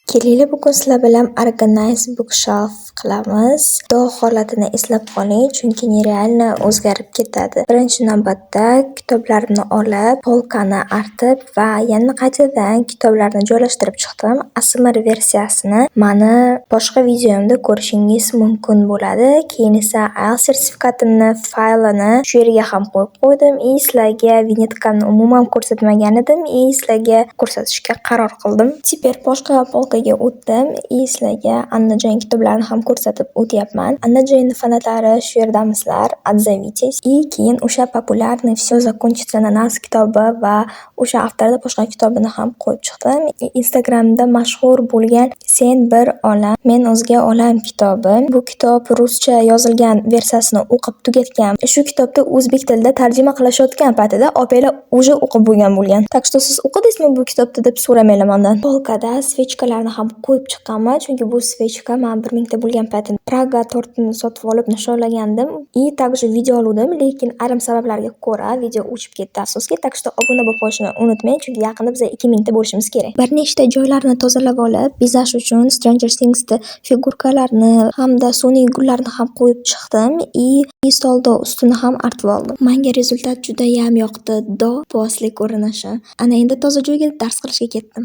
Kelinglar bugun sizlar bilan Organize Bookshelf qilamiz. Xudo holatini eslab qoling, chunki nerealno o'zgarib ketadi. Birinchi navbatda kitoblarimni olib, polkani artib va yana qaytadan kitoblarni joylashtirib chiqdim. ASMR versiyasini mani boshqa videomda ko'rishingiz mumkin bo'ladi. Keyin esa IELTS sertifikatimni faylini shu yerga ham qo'yib qo'ydim. Sizlarga vinyetkani umuman ko'rsatmagan edim. Sizlarga ko'rsatishga qaror qildim. Teper boshqa polkaga o'tdim. Sizlarga Annajon kitoblarini ham ko'rsatib o'tyapman. Annajonning fanatlari shu yerdamizlar. Отзовитесь. Keyin o'sha populyarniy "Всё закончится на нас" kitobi va o'sha avtorda boshqa kitobini ham qo'yib chiqdim. Instagramda mashhur bo'lgan "Sen bir olam, men o'zga olam" kitobi. Bu kitob ruscha yozilgan versiyasini o'qib tugatgan. Shu kitobda o'zbek tilida tarjima qilishayotgan paytida opalar уже o'qib bo'lgan. Так что siz o'qidingizmi bu kitobni deb so'ramanglar mendan. Polkada svechkalarni ham qo'yib chiqqanman, chunki bu svechka men 1000 ta bo'lgan paytimda Praga tortini sotib olib nishonlagandim. Также video oldim, lekin ayrim sabablarga ko'ra video o'chib ketdi afsuski. Так что obuna bo'lib qolishni unutmang, chunki yaqinda biz 2000 ta bo'lishimiz kerak. Bir nechta joylarni tozalab olib, bezash uchun Stranger Things'da figurkalarni hamda sun'iy gullarni ham qo'yib chiqdim. Stolda ustini ham artib oldim. Menga rezultat juda ham yoqdi. Bosli ko'rinishi. Ana endi toza joyga dars qilishga ketdim.